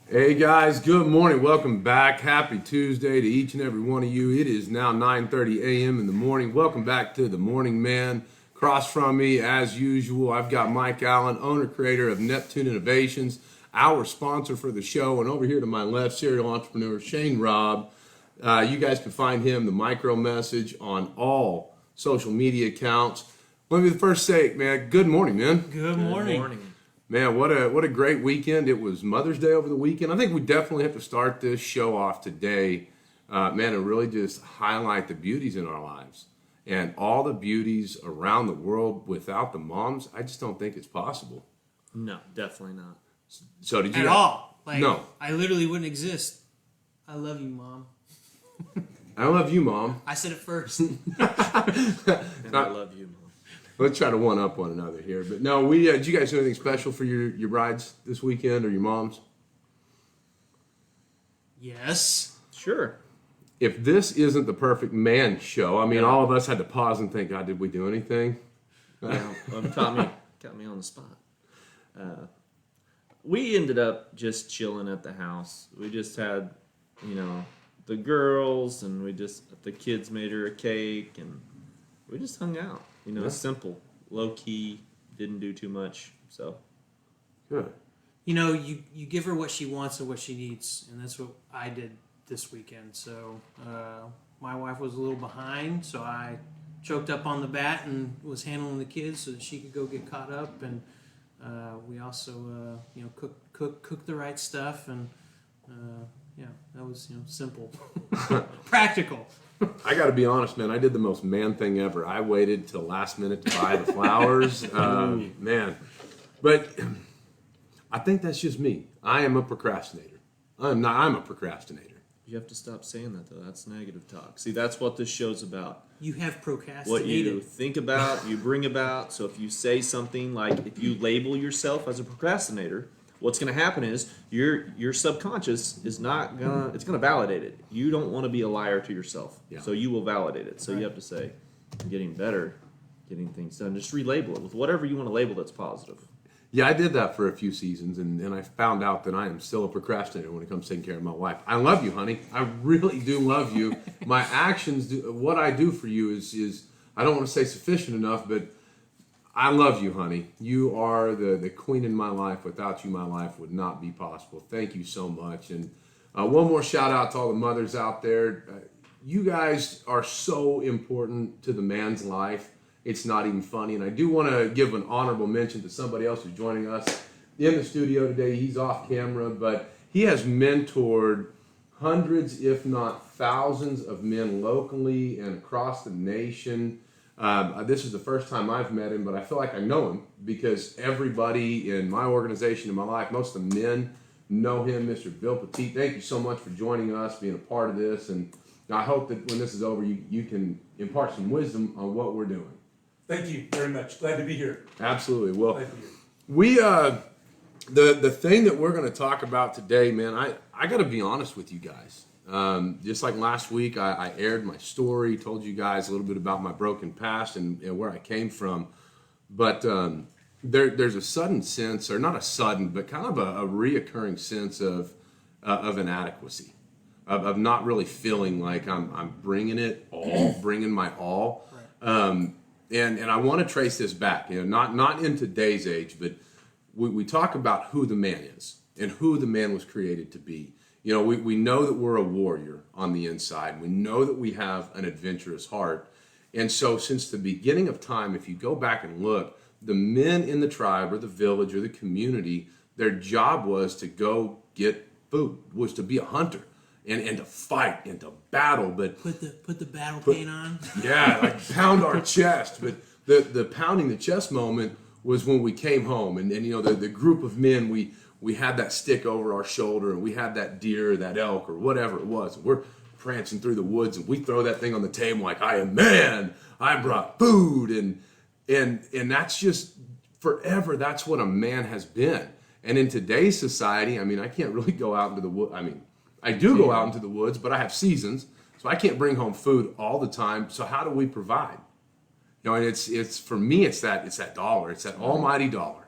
Hey guys, good morning. Welcome back. Happy Tuesday to each and every one of you. It is now 9:30 a.m. in the morning. Welcome back to The Morning Man. Across from me, as usual, I've got Mike Allen, owner-creator of Neptune Innovations, our sponsor for the show. And over here to my left, serial entrepreneur Shane Robb. You guys can find him, the micro message, on all social media accounts. Let me first say, man, good morning, man. Good morning. Good morning. Man, what a great weekend. It was Mother's Day over the weekend. I think we definitely have to start this show off today, man, and really just highlight the beauties in our lives. And all the beauties around the world without the moms, I just don't think it's possible. No, definitely not. So did you At all. Like, No. I literally wouldn't exist. I love you, Mom. I love you, Mom. I said it first. And I love you, Mom. Let's try to one-up one another here. But no, we did you guys do anything special for your brides this weekend or your moms? Yes. Sure. If this isn't the perfect man show, I mean, Yeah. all of us had to pause and think, God, did we do anything? Yeah, got me on the spot. We ended up just chilling at the house. We just had, the girls, and the kids made her a cake, and we just hung out. Yeah. Simple, low key, didn't do too much. So Good. You give her what she wants and what she needs, and that's what I did this weekend. So my wife was a little behind, so I choked up on the bat and was handling the kids so that she could go get caught up. And we also, cook the right stuff, and that was simple, practical. I got to be honest, man. I did the most man thing ever. I waited till last minute to buy the flowers, man. But I think that's just me. I am a procrastinator. I'm a procrastinator. you have to stop saying that, though. That's negative talk. See, that's what this show's about. You have procrastinated. What you think about, you bring about. So if you say something like, if you label yourself as a procrastinator, what's going to happen is your subconscious is not gonna, it's going to validate it. You don't want to be a liar to yourself, Yeah. so you will validate it. So Right. you have to say, I'm getting better, getting things done. Just relabel it with whatever you want to label that's positive. Yeah, I did that for a few seasons, and I found out that I am still a procrastinator when it comes to taking care of my wife. I love you, honey. I really do love you. My actions, what I do for you is I don't want to say sufficient enough, but I love you, honey. You are the queen in my life. Without you, my life would not be possible. Thank you so much. And one more shout out to all the mothers out there. You guys are so important to the man's life. It's not even funny. And I do want to give an honorable mention to somebody else who's joining us in the studio today. He's off camera, but he has mentored hundreds, if not thousands, of men locally and across the nation. This is the first time I've met him, but I feel like I know him because everybody in my organization, in my life, most of the men know him, Mr. Bill Petit. Thank you so much for joining us, being a part of this. And I hope that when this is over, you can impart some wisdom on what we're doing. Thank you very much. Glad to be here. Absolutely. Well, Glad to be here. we the thing that we're going to talk about today, man, I got to be honest with you guys. Just like last week, I aired my story, told you guys a little bit about my broken past and where I came from. But there's a sudden sense, or not a sudden, but kind of a reoccurring sense of inadequacy, of not really feeling like I'm bringing it all, bringing my all. Right. And I want to trace this back, not in today's age, but we talk about who the man is and who the man was created to be. We know that we're a warrior on the inside. We know that we have an adventurous heart. And so since the beginning of time, if you go back and look, the men in the tribe or the village or the community, their job was to go get food, was to be a hunter and to fight and to battle. But Put the battle paint on. yeah, like pound our chest. But the pounding the chest moment was when we came home. And the group of men, we had that stick over our shoulder, and we had that deer, that elk, or whatever it was. We're prancing through the woods, and we throw that thing on the table like, I am man. I brought food, and that's just forever. That's what a man has been. And in today's society, I mean, I can't really go out into the woods. I mean, I do go out into the woods, but I have seasons, so I can't bring home food all the time. So how do we provide? And it's for me, it's that dollar. It's that almighty dollar.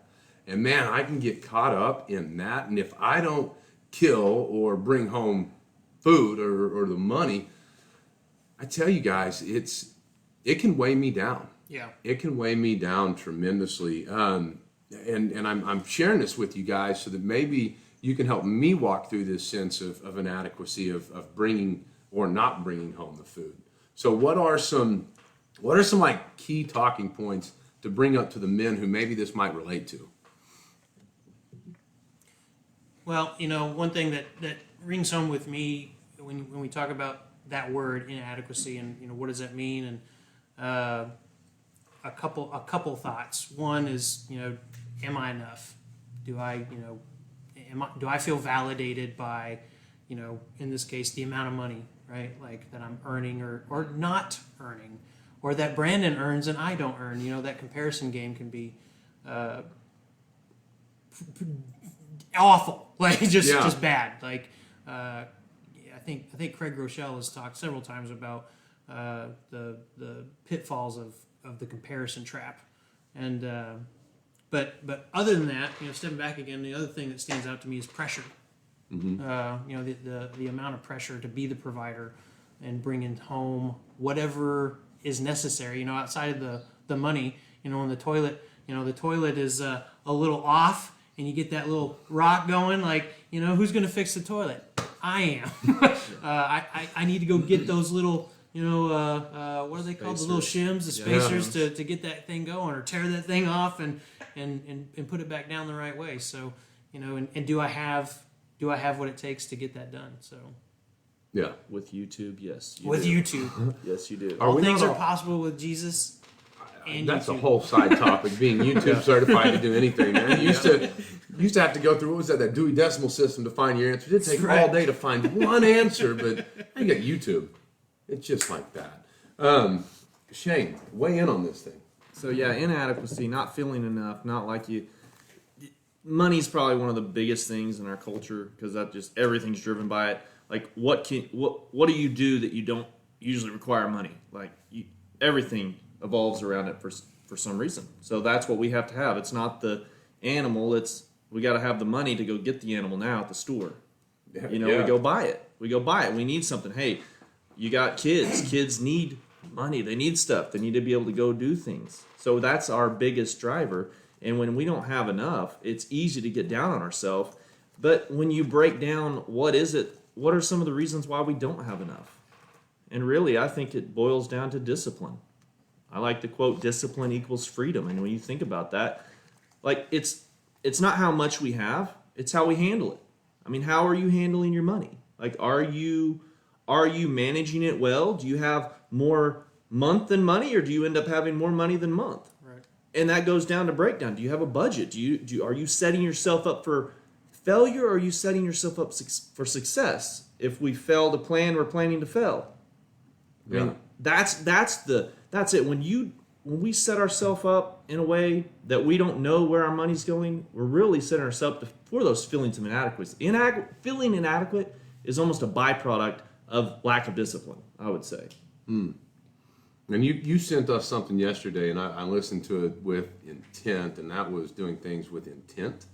And man, I can get caught up in that. And if I don't kill or bring home food or the money, I tell you guys, it can weigh me down. Yeah. It can weigh me down tremendously. And I'm sharing this with you guys so that maybe you can help me walk through this sense of inadequacy of bringing or not bringing home the food. So what are some like key talking points to bring up to the men who maybe this might relate to? Well, one thing that rings home with me when we talk about that word inadequacy and what does that mean, and a couple thoughts. One is, am I enough? Do I feel validated by, in this case, the amount of money, right? Like that I'm earning or not earning, or that Brandon earns and I don't earn. That comparison game can be awful, like just bad. Like I think Craig Rochelle has talked several times about the pitfalls of the comparison trap, and but other than that, stepping back again, the other thing that stands out to me is pressure. The amount of pressure to be the provider and bring in home whatever is necessary. Outside of the money. When the toilet is a little off, and you get that little rock going. Like, who's going to fix the toilet? I am. I need to go get those little. What are they called? The little shims, the spacers to get that thing going, or tear that thing off and put it back down the right way. So, and do I have what it takes to get that done? So, yeah, with YouTube, yes, YouTube, yes, you do. All things are possible with Jesus. And that's YouTube. a whole side topic. Being YouTube certified to do anything, man. You used to have to go through, what was that Dewey Decimal System to find your answer. It did take all day to find one answer, but you got YouTube. It's just like that. Shane, weigh in on this thing. So yeah, inadequacy, not feeling enough, not like you. Money's probably one of the biggest things in our culture because that just everything's driven by it. Like what do you do that you don't usually require money? Like everything evolves around it for some reason. So that's what we have to have. It's not the animal. We got to have the money to go get the animal now at the store. We go buy it. We need something. Hey, you got kids. Kids need money. They need stuff. They need to be able to go do things. So that's our biggest driver. And when we don't have enough, it's easy to get down on ourselves. But when you break down what are some of the reasons why we don't have enough? And really, I think it boils down to discipline. I like the quote, discipline equals freedom. And when you think about that, like it's not how much we have, it's how we handle it. I mean, how are you handling your money? Like, are you managing it well? Do you have more month than money, or do you end up having more money than month? Right. And that goes down to breakdown. Do you have a budget? Are you setting yourself up for failure, or are you setting yourself up for success? If we fail to plan, we're planning to fail. Yeah. I mean, that's it. When we set ourselves up in a way that we don't know where our money's going, we're really setting ourselves up for those feelings of inadequacy. Feeling inadequate is almost a byproduct of lack of discipline, I would say. And you sent us something yesterday, and I listened to it with intent, and that was doing things with intent.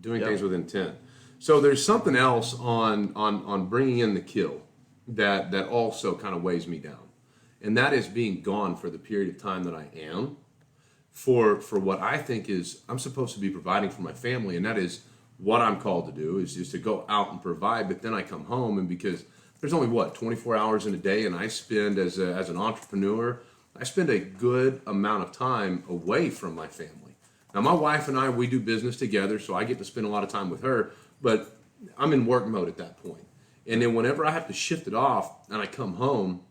Doing things with intent. So there's something else on bringing in the kill that also kind of weighs me down. And that is being gone for the period of time that I am for what I think is I'm supposed to be providing for my family, and that is what I'm called to do is just to go out and provide. But then I come home, and because there's only 24 hours in a day, and I spend as an entrepreneur, I spend a good amount of time away from my family. Now my wife and I, we do business together, so I get to spend a lot of time with her, but I'm in work mode at that point. And then whenever I have to shift it off and I come home,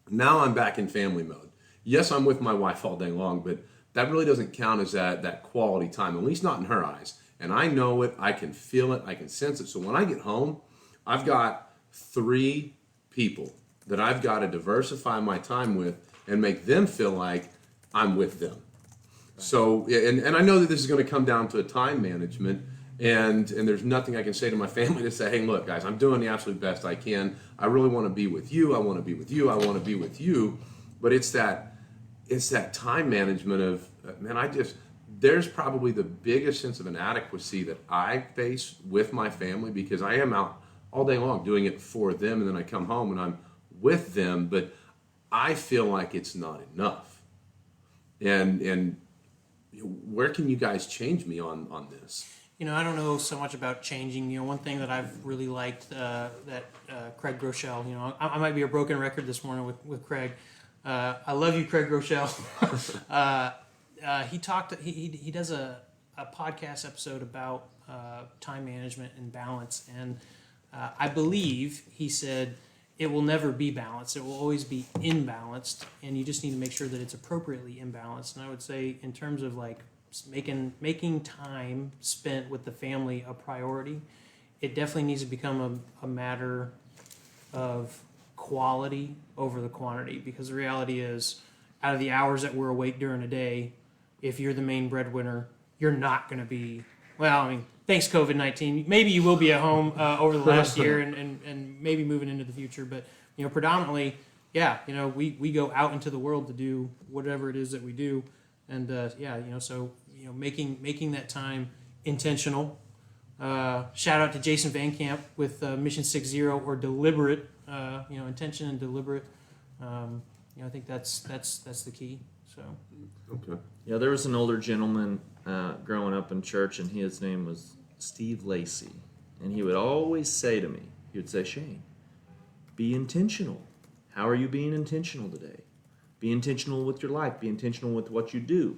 now I'm back in family mode. Yes, I'm with my wife all day long, but that really doesn't count as that quality time, at least not in her eyes. And I know it, I can feel it, I can sense it. So when I get home, I've got 3 people that I've got to diversify my time with and make them feel like I'm with them. So, and I know that this is going to come down to time management, and there's nothing I can say to my family to say, hey, look, guys, I'm doing the absolute best I can. I really want to be with you. I want to be with you. I want to be with you. But it's that time management of, man, there's probably the biggest sense of inadequacy that I face with my family, because I am out all day long doing it for them, and then I come home and I'm with them, but I feel like it's not enough. And where can you guys change me on this? I don't know so much about changing. One thing that I've really liked that Craig Groeschel, I might be a broken record this morning with Craig. I love you, Craig Groeschel. He does a podcast episode about time management and balance, and I believe he said it will never be balanced. It will always be imbalanced, and you just need to make sure that it's appropriately imbalanced. And I would say, in terms of like making time spent with the family a priority, it definitely needs to become a matter of quality over the quantity, because the reality is, out of the hours that we're awake during a day, if you're the main breadwinner, you're not going to be, thanks COVID-19, maybe you will be at home over the last year and maybe moving into the future, but predominantly, we go out into the world to do whatever it is that we do, and so making that time intentional. Shout out to Jason Van Camp with Mission 60, or deliberate, intention and deliberate. I think that's the key. So. Okay. Yeah, there was an older gentleman growing up in church, and his name was Steve Lacey. And he would always say to me, he would say, Shane, be intentional. How are you being intentional today? Be intentional with your life. Be intentional with what you do.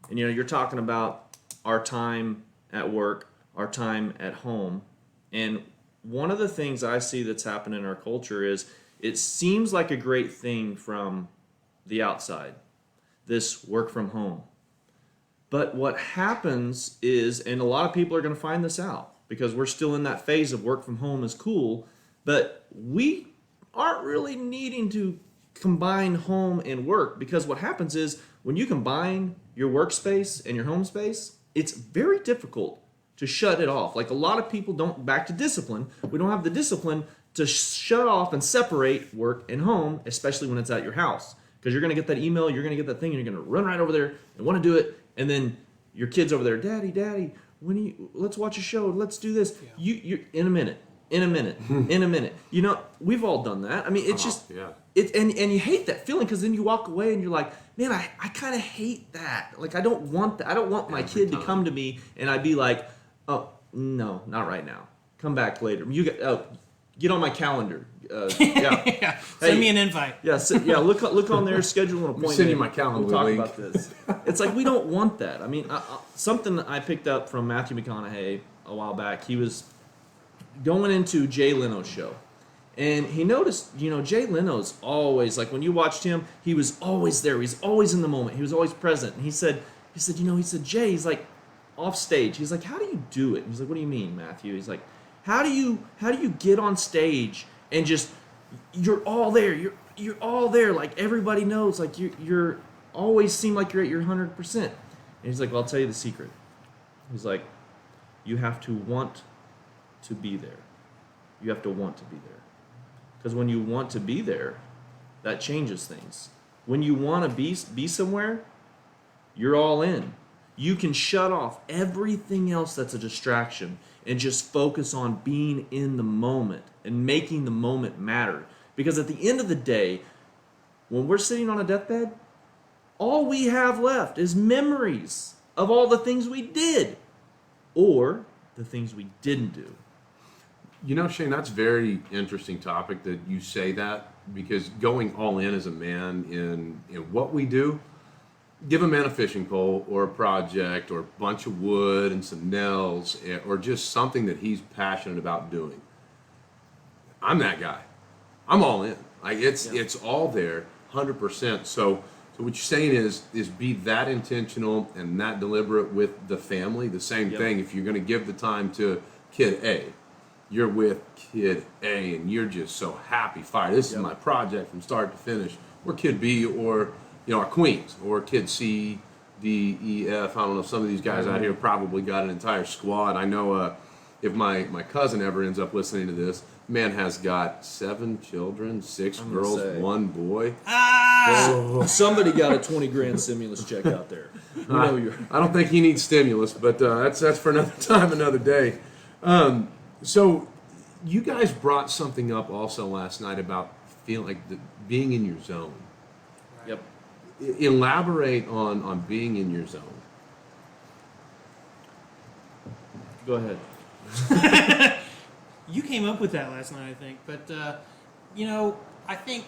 And, you're talking about our time at work, our time at home. And one of the things I see that's happened in our culture is it seems like a great thing from the outside, this work from home. But what happens is, and a lot of people are going to find this out because we're still in that phase of work from home is cool, but we aren't really needing to combine home and work, because what happens is when you combine your workspace and your home space, it's very difficult to shut it off. Like, a lot of people don't, back to discipline, we don't have the discipline to shut off and separate work and home, especially when it's at your house. Because you're going to get that email, you're going to get that thing, and you're going to run right over there and want to do it, and then your kid's over there, Daddy, let's watch a show, let's do this. Yeah. You're in a minute. We've all done that. I mean, it's just, yeah. And you hate that feeling, because then you walk away and you're like, man, I kind of hate that. Like, I don't want that. I don't want my kid to come to me and I'd be like, oh, no, not right now. Come back later. Get on my calendar. Yeah. Send me an invite. Yeah, look on there, schedule an appointment. Send you my calendar We'll talk link. about this. It's like, we don't want that. I mean, something I picked up from Matthew McConaughey a while back, he was going into Jay Leno's show. And he noticed, Jay Leno's always, like, when you watched him, he was always there. He's always in the moment. He was always present. And he said, Jay, he's like, off stage. He's like, how do you do it? And he's like, what do you mean, Matthew? He's like, how do you get on stage and just, you're all there. You're all there. Like, everybody knows, like, you're always seem like you're at your 100%. And he's like, well, I'll tell you the secret. He's like, you have to want to be there. You have to want to be there. Because when you want to be there, that changes things. When you want to be somewhere, you're all in. You can shut off everything else that's a distraction and just focus on being in the moment and making the moment matter. Because at the end of the day, when we're sitting on a deathbed, all we have left is memories of all the things we did or the things we didn't do. Shane, that's a very interesting topic that you say that, because going all in as a man in what we do, give a man a fishing pole or a project or a bunch of wood and some nails or just something that he's passionate about doing. I'm that guy. I'm all in. Like, it's all there, 100%. So what you're saying is be that intentional and that deliberate with the family. The same thing, if you're going to give the time to kid A, you're with kid A and you're just so happy, fired. This is my project from start to finish. Or kid B, or our queens, or kid C, D, E, F. I don't know. Some of these guys out here probably got an entire squad. I know if my cousin ever ends up listening to this, Man has got 7 children, 6 I'm gonna girls, say. 1 boy. Somebody got a 20 grand stimulus check out there. You know you're. I don't think he needs stimulus, but that's for another time, another day. So, you guys brought something up also last night about feeling like being in your zone. Yep. Elaborate on being in your zone. Go ahead. You came up with that last night, I think. But I think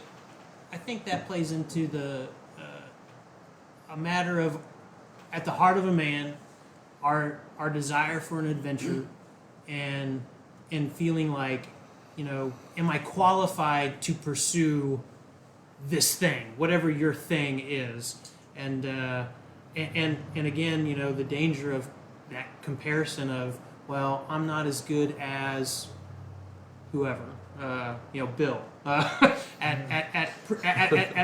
that plays into the a matter of, at the heart of a man, our desire for an adventure, and feeling like, am I qualified to pursue this thing, whatever your thing is, and again, the danger of that comparison of, well, I'm not as good as whoever, Bill, at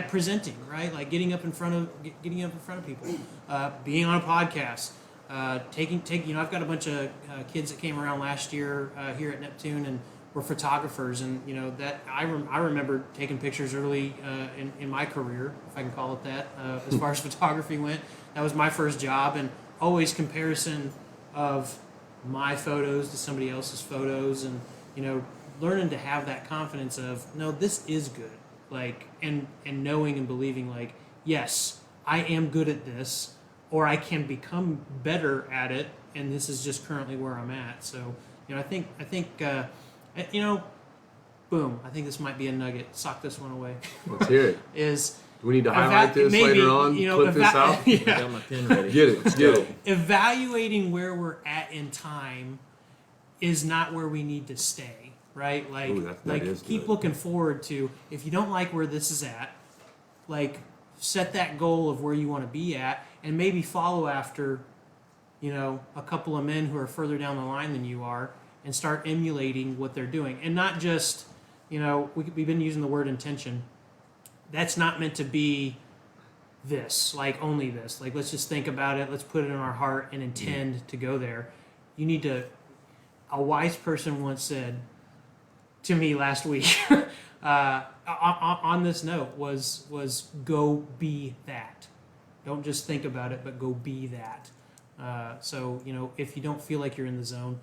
presenting, right? Like getting up in front of people, being on a podcast, taking. I've got a bunch of kids that came around last year here at Neptune and were photographers, and that I remember taking pictures early in my career, if I can call it that, as far as photography went. That was my first job, and always comparison of my photos to somebody else's photos, and learning to have that confidence of, no, this is good, like, and knowing and believing, like, yes, I am good at this, or I can become better at it, and this is just currently where I'm at. So I think boom, I think this might be a nugget. Sock this one away. Let's hear it. Is Do we need to highlight this maybe, later on? Clip this out? I got my pen ready. Get it. Let's get it. Evaluating where we're at in time is not where we need to stay, right? Like, Ooh, that is keep good. looking forward to, if you don't like where this is at, like, set that goal of where you want to be at, and maybe follow after, a couple of men who are further down the line than you are, and start emulating what they're doing. And not just, we've been using the word intention. That's not meant to be this, like only this. Like, let's just think about it, let's put it in our heart and intend to go there. You need to, a wise person once said to me last week, on this note, was go be that. Don't just think about it, but go be that. So, if you don't feel like you're in the zone,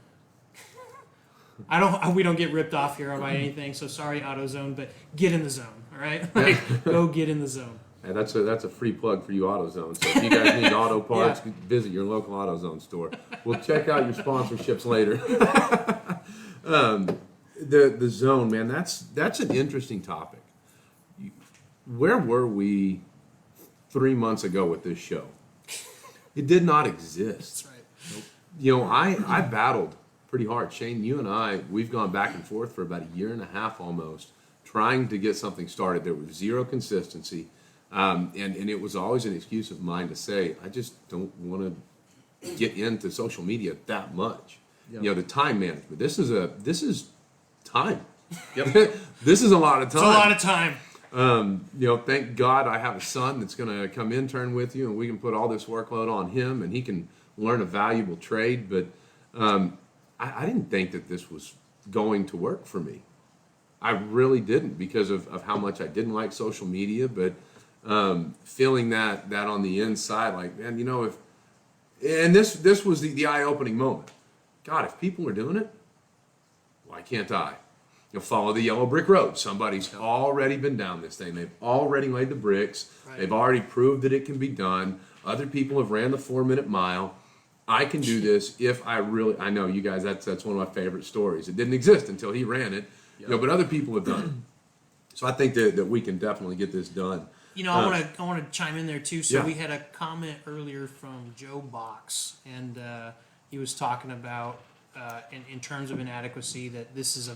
we don't get ripped off here by anything, so sorry, AutoZone, but get in the zone, all right? Like, go get in the zone. And that's a free plug for you, AutoZone. So if you guys need auto parts, visit your local AutoZone store. We'll check out your sponsorships later. The zone, man, that's an interesting topic. Where were we 3 months ago with this show? It did not exist. That's right. Nope. I battled pretty hard. Shane, you and I, we've gone back and forth for about a year and a half almost, trying to get something started. There was zero consistency. And it was always an excuse of mine to say, I just don't want to get into social media that much. Yep. The time management. This is time. Yep. This is a lot of time. It's a lot of time. Thank God I have a son that's going to come intern with you, and we can put all this workload on him, and he can learn a valuable trade. But I didn't think that this was going to work for me. I really didn't, because of how much I didn't like social media, but feeling that on the inside, like, man, and this was the eye-opening moment. God, if people are doing it, why can't I? Follow the yellow brick road. Somebody's already been down this thing. They've already laid the bricks. Right. They've already proved that it can be done. Other people have ran the 4-minute mile. I can do this if I know you guys, that's one of my favorite stories. It didn't exist until he ran it, but other people have done it. So I think that we can definitely get this done. I want to chime in there too. So Yeah. we had a comment earlier from Joe Box, and he was talking about in terms of inadequacy, that this has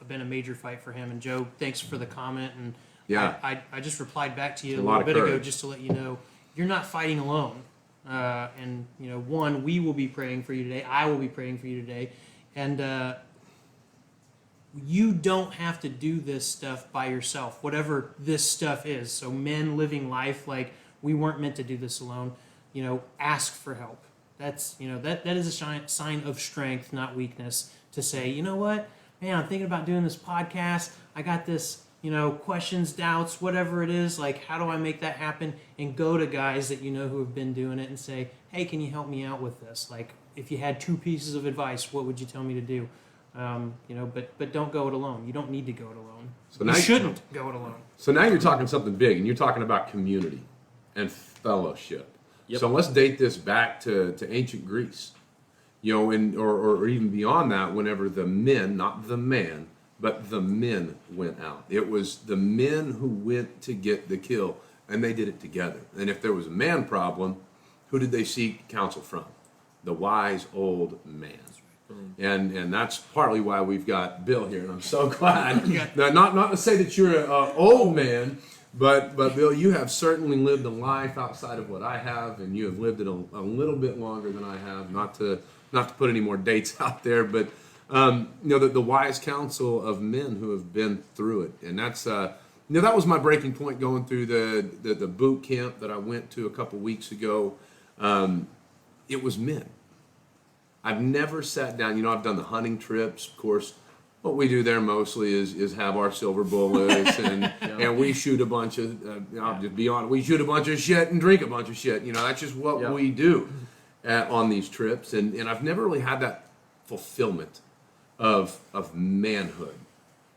been a major fight for him. And Joe, thanks for the comment. And Yeah. I just replied back to you It's a a lot little of bit ago, courage. just to let you know you're not fighting alone. And one, we will be praying for you today. I will be praying for you today, and you don't have to do this stuff by yourself, whatever this stuff is. So men living life like we weren't meant to do this alone. Ask for help. That's that is a sign of strength, not weakness, to say, you know what, man, I'm thinking about doing this podcast. I got this, questions, doubts, whatever it is. Like, how do I make that happen? And go to guys that who have been doing it and say, hey, can you help me out with this? Like, if you had 2 pieces of advice, what would you tell me to do? But don't go it alone. You don't need to go it alone. So you shouldn't go it alone. So now you're talking something big, and you're talking about community and fellowship. Yep. So let's date this back to ancient Greece, or even beyond that. Whenever the men, not the man, but the men went out, it was the men who went to get the kill, and they did it together. And if there was a man problem, who did they seek counsel from? The wise old man. And that's partly why we've got Bill here, and I'm so glad. Now, not to say that you're an old man, but Bill, you have certainly lived a life outside of what I have, and you have lived it a little bit longer than I have. Not to put any more dates out there, but the wise counsel of men who have been through it, and that's that was my breaking point going through the boot camp that I went to a couple weeks ago. It was men. I've never sat down. I've done the hunting trips. Of course, what we do there mostly is have our silver bullets and we shoot a bunch of. I'll just be honest. We shoot a bunch of shit and drink a bunch of shit. That's just what we do on these trips. And I've never really had that fulfillment of manhood.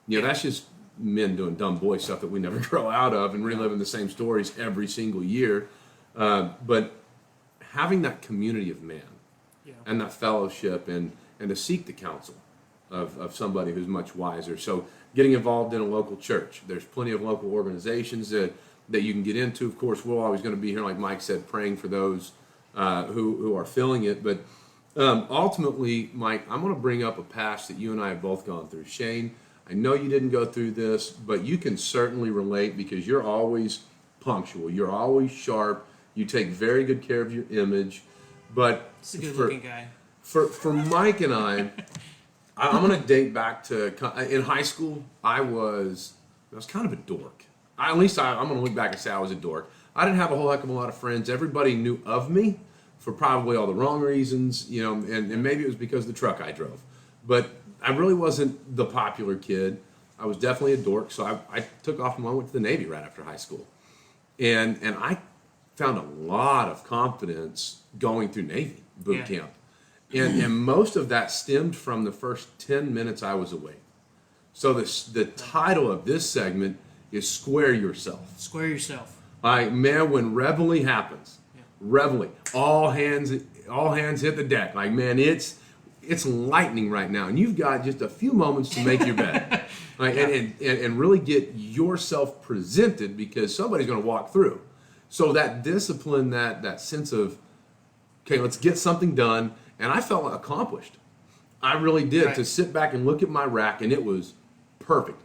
That's just men doing dumb boy stuff that we never grow out of and reliving the same stories every single year. But having that community of man. And that fellowship and to seek the counsel of somebody who's much wiser. So getting involved in a local church. There's plenty of local organizations that you can get into. Of course, we're always going to be here, like Mike said, praying for those who are filling it. But ultimately, Mike, I'm going to bring up a past that you and I have both gone through. Shane, I know you didn't go through this, but you can certainly relate because you're always punctual. You're always sharp. You take very good care of your image. But he's a good-looking guy. For Mike and I'm going to date back to in high school. I was kind of a dork. I'm going to look back and say I was a dork. I didn't have a whole heck of a lot of friends. Everybody knew of me for probably all the wrong reasons, and maybe it was because of the truck I drove. But I really wasn't the popular kid. I was definitely a dork. So I took off and went to the Navy right after high school, and I found a lot of confidence going through Navy boot camp. And most of that stemmed from the first 10 minutes I was awake. So the title of this segment is Square Yourself. Square yourself. Man, when reveille happens, reveille, all hands hit the deck. Like, man, it's lightning right now. And you've got just a few moments to make your bed. And really get yourself presented because somebody's going to walk through. So that discipline, that sense of, okay, let's get something done. And I felt accomplished. I really did. Right. To sit back and look at my rack, and it was perfect.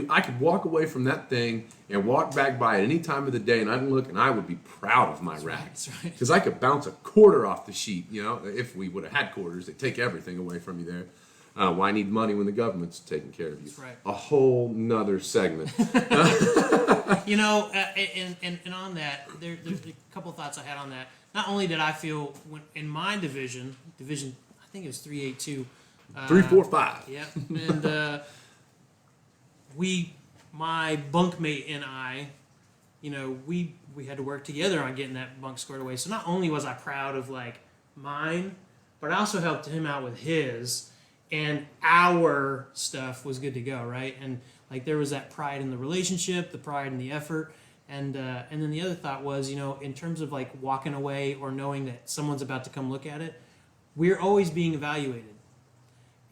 I could walk away from that thing and walk back by it any time of the day, and I'd look, and I would be proud of my rack. Because I could bounce a quarter off the sheet. If we would have had quarters, they take everything away from you there. Why need money when the government's taking care of you? That's right. A whole nother segment. And on that, there's a couple of thoughts I had on that. Not only did I feel in my division, I think it was 382. 345. Yeah, and my bunkmate and I, we had to work together on getting that bunk squared away. So not only was I proud of mine, but I also helped him out with his, and our stuff was good to go, right? And there was that pride in the relationship, the pride in the effort. And then the other thought was, in terms of walking away or knowing that someone's about to come look at it, we're always being evaluated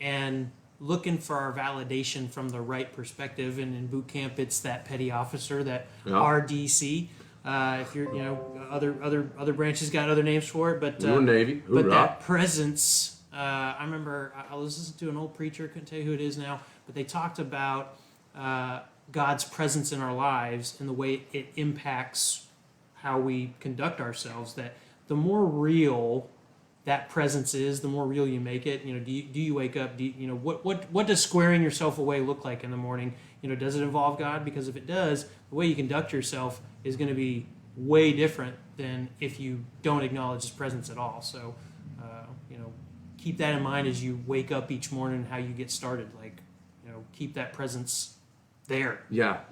and looking for our validation from the right perspective. And in boot camp, it's that petty officer, that RDC. If you're, other branches got other names for it, but we're Navy. But that presence. I remember I was listening to an old preacher, couldn't tell you who it is now, but they talked about God's presence in our lives and the way it impacts how we conduct ourselves. That the more real that presence is, the more real you make it. Do you wake up? What does squaring yourself away look like in the morning? Does it involve God? Because if it does, the way you conduct yourself is going to be way different than if you don't acknowledge His presence at all. So, keep that in mind as you wake up each morning and how you get started. keep that presence there. Yeah, How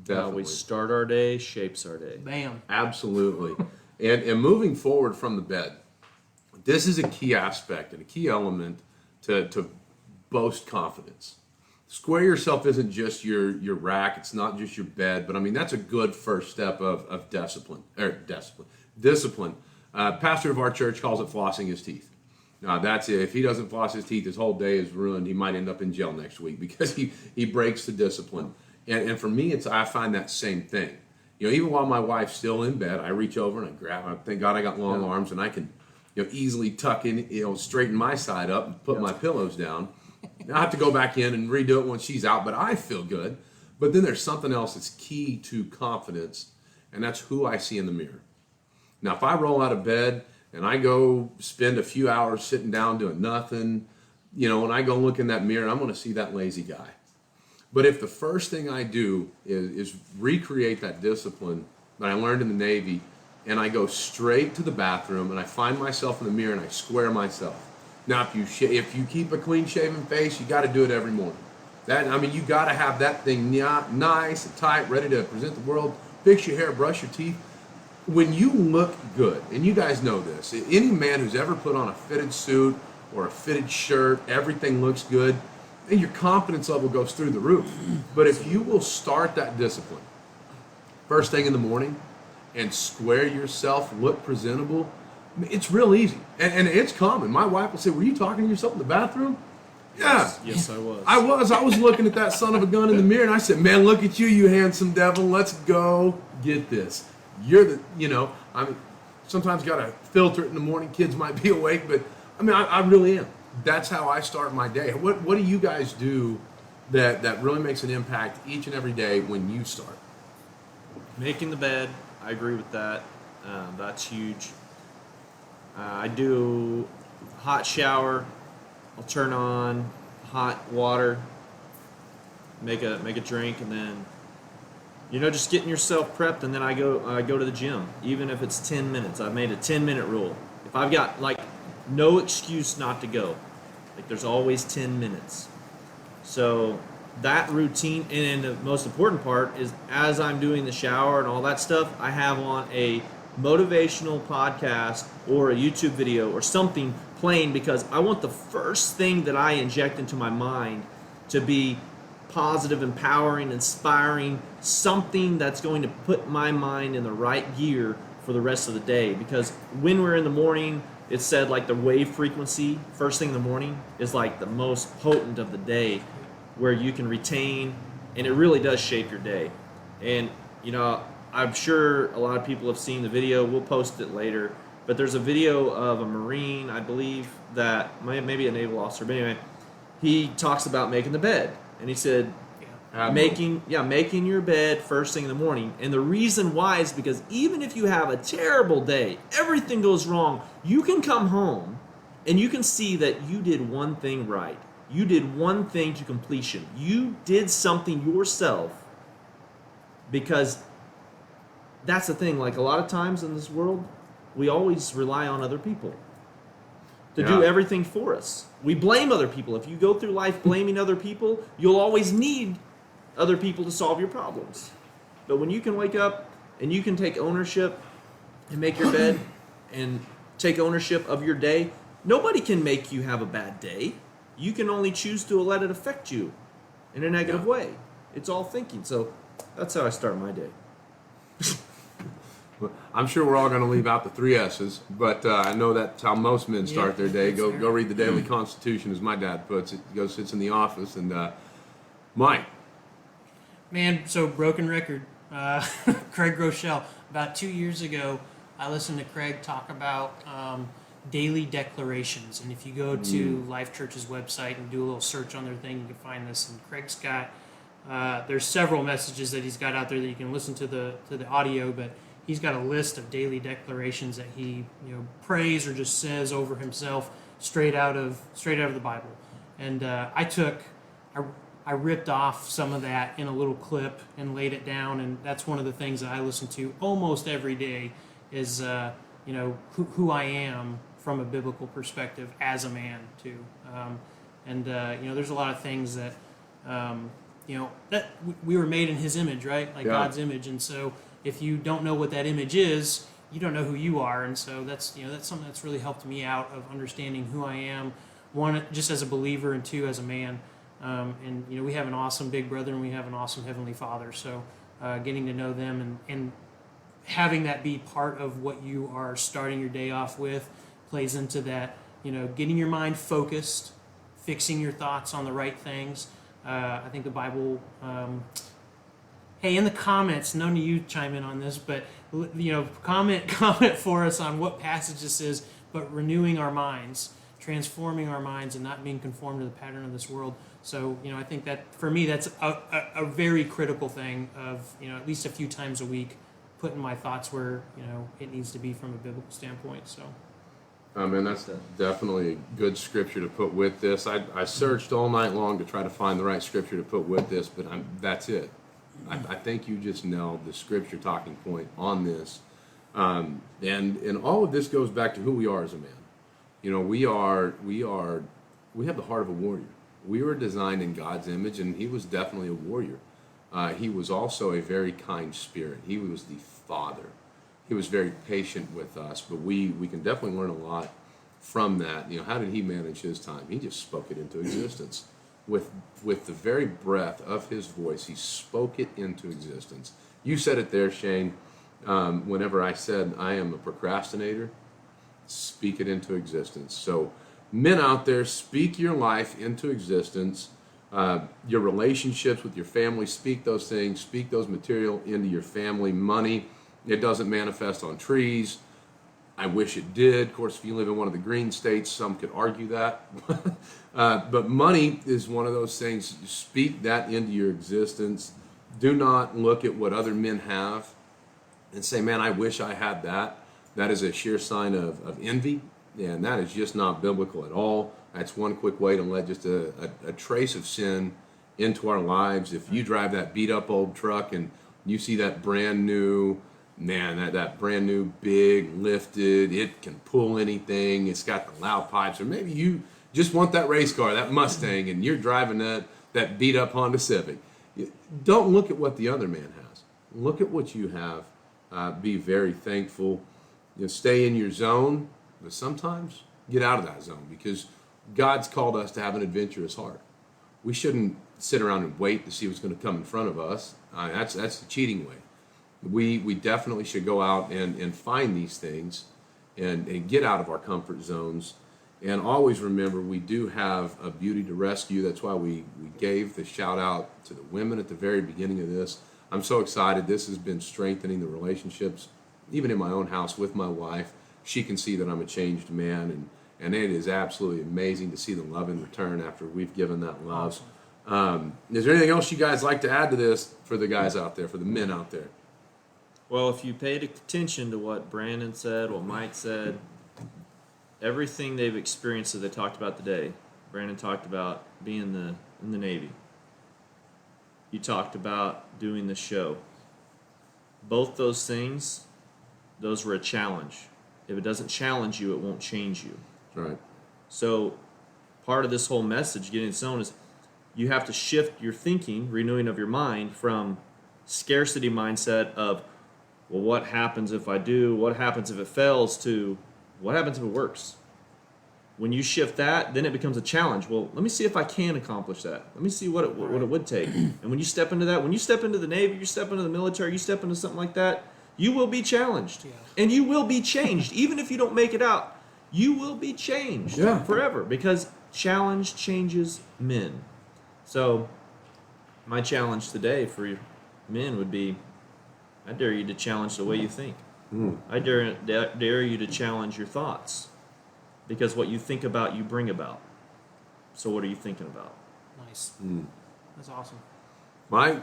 definitely. we start our day shapes our day. Bam. Absolutely. And moving forward from the bed, this is a key aspect and a key element to boast confidence. Square yourself isn't just your rack, it's not just your bed, but I mean, that's a good first step of discipline. Pastor of our church calls it flossing his teeth. That's it. If he doesn't floss his teeth, his whole day is ruined. He might end up in jail next week because he breaks the discipline. And for me, I find that same thing. Even while my wife's still in bed, I reach over and I grab her. Thank God I got long arms and I can, easily tuck in, straighten my side up and put my pillows down. I have to go back in and redo it when she's out, but I feel good. But then there's something else that's key to confidence, and that's who I see in the mirror. Now, if I roll out of bed and I go spend a few hours sitting down doing nothing, when I go look in that mirror, I'm going to see that lazy guy. But if the first thing I do is recreate that discipline that I learned in the Navy, and I go straight to the bathroom and I find myself in the mirror and I square myself. Now, if you keep a clean-shaven face, you got to do it every morning. You got to have that thing nice and tight, ready to present the world. Fix your hair, brush your teeth. When you look good, and you guys know this, any man who's ever put on a fitted suit or a fitted shirt, everything looks good, and your confidence level goes through the roof. But if you will start that discipline first thing in the morning and square yourself, look presentable, it's real easy. And it's common. My wife will say, "Were you talking to yourself in the bathroom?" Yeah. Yes, I was. I was looking at that son of a gun in the mirror, and I said, "Man, look at you, you handsome devil. Let's go get this." You're sometimes got to filter it in the morning. Kids might be awake, but I really am. That's how I start my day. What do you guys do that really makes an impact each and every day when you start? Making the bed, I agree with that. That's huge. I do hot shower. I'll turn on hot water, make a drink, and then just getting yourself prepped. And then I go to the gym, even if it's 10 minutes. I've made a 10-minute rule. If I've got no excuse not to go, there's always 10 minutes. So that routine, and the most important part is as I'm doing the shower and all that stuff, I have on a motivational podcast or a YouTube video or something playing, because I want the first thing that I inject into my mind to be positive, empowering, inspiring, something that's going to put my mind in the right gear for the rest of the day. Because when we're in the morning, it's said the wave frequency first thing in the morning is the most potent of the day, where you can retain, and it really does shape your day. And I'm sure a lot of people have seen the video. We'll post it later. But there's a video of a Marine, I believe, that maybe a naval officer, but anyway, he talks about making the bed. And he said, making your bed first thing in the morning. And the reason why is because even if you have a terrible day, everything goes wrong, you can come home and you can see that you did one thing right. You did one thing to completion. You did something yourself, because that's the thing. A lot of times in this world, we always rely on other people to do everything for us. We blame other people. If you go through life blaming other people, you'll always need other people to solve your problems. But when you can wake up and you can take ownership and make your bed and take ownership of your day, nobody can make you have a bad day. You can only choose to let it affect you in a negative way. It's all thinking. So that's how I start my day. I'm sure we're all going to leave out the 3 S's, but I know that's how most men start their day. Go read the Daily Constitution, as my dad puts it. He goes, sits in the office, and Mike. Man, so broken record. Craig Rochelle. About 2 years ago, I listened to Craig talk about daily declarations. And if you go to Life Church's website and do a little search on their thing, you can find this. And Craig's got, there's several messages that he's got out there that you can listen to the audio, but he's got a list of daily declarations that he prays or just says over himself straight out of the Bible. And I ripped off some of that in a little clip and laid it down, and that's one of the things that I listen to almost every day is who I am from a biblical perspective as a man too. There's a lot of things that that we were made in His image, right? Like Yeah. God's image, and so if you don't know what that image is, you don't know who you are, and so that's something that's really helped me out of understanding who I am. One, just as a believer, and two, as a man. And we have an awesome big brother, and we have an awesome heavenly Father. So getting to know them and having that be part of what you are starting your day off with plays into that. Getting your mind focused, fixing your thoughts on the right things. I think the Bible. Hey, in the comments, none of you chime in on this, but comment for us on what passage this is. But renewing our minds, transforming our minds, and not being conformed to the pattern of this world. So I think that for me, that's a very critical thing. Of at least a few times a week, putting my thoughts where it needs to be from a biblical standpoint. So. And that's definitely a good scripture to put with this. I searched all night long to try to find the right scripture to put with this, but that's it. I think you just nailed the scripture talking point on this. And all of this goes back to who we are as a man. We have the heart of a warrior. We were designed in God's image, and He was definitely a warrior. He was also a very kind spirit. He was the Father. He was very patient with us, but we can definitely learn a lot from that. How did He manage His time? He just spoke it into existence. With the very breath of His voice, He spoke it into existence. You said it there, Shane, whenever I said I am a procrastinator, speak it into existence. So men out there, speak your life into existence. Your relationships with your family, speak those things, speak those material into your family. Money, it doesn't manifest on trees. I wish it did. Of course, if you live in one of the green states, some could argue that. But money is one of those things. Speak that into your existence. Do not look at what other men have and say, man, I wish I had that. That is a sheer sign of envy, and that is just not biblical at all. That's one quick way to let just a trace of sin into our lives. If you drive that beat up old truck and you see that brand new, that brand new big lifted, it can pull anything, it's got the loud pipes, or maybe you just want that race car, that Mustang, and you're driving that beat up Honda Civic. Don't look at what the other man has. Look at what you have. Be very thankful. Stay in your zone, but sometimes get out of that zone, because God's called us to have an adventurous heart. We shouldn't sit around and wait to see what's going to come in front of us. That's the cheating way. We definitely should go out and find these things and get out of our comfort zones. And always remember, we do have a beauty to rescue. That's why we gave the shout out to the women at the very beginning of this. I'm so excited. This has been strengthening the relationships, even in my own house with my wife. She can see that I'm a changed man, and it is absolutely amazing to see the love in return after we've given that love. Awesome. Is there anything else you guys like to add to this for the guys out there, for the men out there? Well, if you paid attention to what Brandon said, what Mike said, everything they've experienced that they talked about today. Brandon talked about being in the Navy. You talked about doing the show. Both those things, those were a challenge. If it doesn't challenge you, it won't change you. Right. So part of this whole message, getting it sown, is you have to shift your thinking, renewing of your mind, from scarcity mindset of, well, what happens if I do? What happens if it fails? To what happens if it works? When you shift that, then it becomes a challenge. Well, let me see if I can accomplish that. Let me see what it would take. And when you step into that, when you step into the Navy, you step into the military, you step into something like that, you will be challenged. Yeah. And you will be changed. Even if you don't make it out, you will be changed forever, because challenge changes men. So my challenge today for men would be, I dare you to challenge the way you think. I dare you to challenge your thoughts, because what you think about, you bring about. So what are you thinking about? Nice. That's awesome. Mike,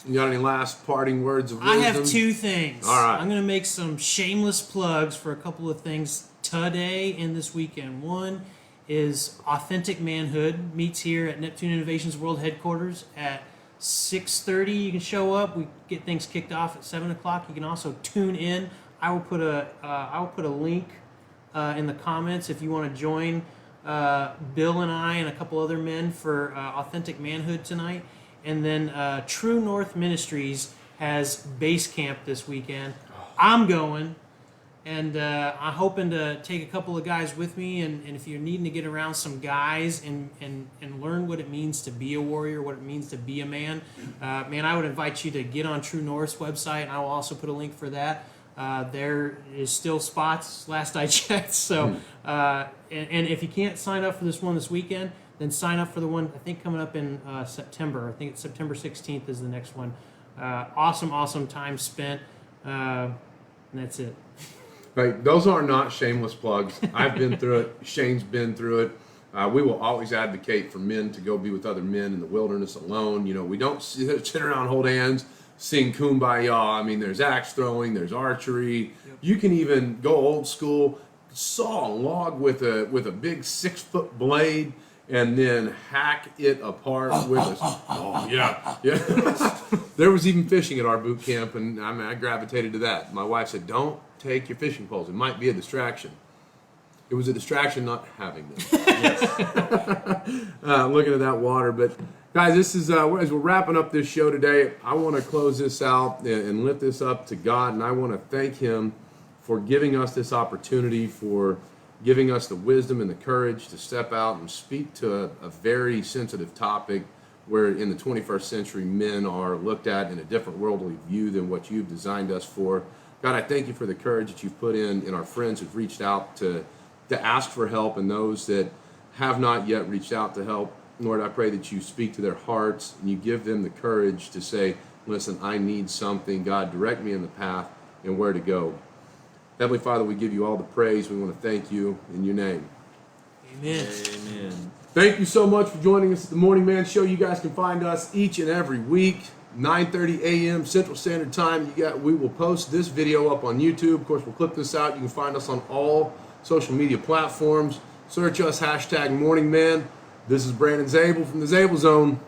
you got any last parting words of wisdom? I have two things. All right. I'm going to make some shameless plugs for a couple of things today and this weekend. One is Authentic Manhood meets here at Neptune Innovations World Headquarters at 6:30. You can show up. We get things kicked off at 7 o'clock. You can also tune in. I will put a link in the comments if you want to join Bill and I and a couple other men for Authentic Manhood tonight. And then True North Ministries has base camp this weekend. I'm going. And I'm hoping to take a couple of guys with me, and if you're needing to get around some guys and learn what it means to be a warrior, what it means to be a man, man, I would invite you to get on True North's website, and I will also put a link for that. There is still spots, last I checked. So, and if you can't sign up for this one this weekend, then sign up for the one I think coming up in September. I think it's September 16th is the next one. Awesome time spent, and that's it. Right, those are not shameless plugs. I've been through it. Shane's been through it. We will always advocate for men to go be with other men in the wilderness alone. You know, we don't sit around, hold hands, sing kumbaya. I mean, there's axe throwing, there's archery. Yep. You can even go old school, saw a log with a big 6-foot blade, and then hack it apart with a. Oh yeah. There was even fishing at our boot camp, and I gravitated to that. My wife said, "Don't take your fishing poles. It might be a distraction." It was a distraction not having them. Looking at that water. But guys, this is as we're wrapping up this show today, I want to close this out and lift this up to God, and I want to thank Him for giving us this opportunity, for giving us the wisdom and the courage to step out and speak to a very sensitive topic where in the 21st century men are looked at in a different worldly view than what you've designed us for. God, I thank you for the courage that you've put in our friends who've reached out to ask for help, and those that have not yet reached out to help. Lord, I pray that you speak to their hearts and you give them the courage to say, listen, I need something. God, direct me in the path and where to go. Heavenly Father, we give you all the praise. We want to thank you in your name. Amen. Amen. Thank you so much for joining us at the Morning Man Show. You guys can find us each and every week, 9:30 a.m. Central Standard Time. We will post this video up on YouTube. Of course, we'll clip this out. You can find us on all social media platforms. Search us, #MorningMan. This is Brandon Zabel from the Zabel Zone.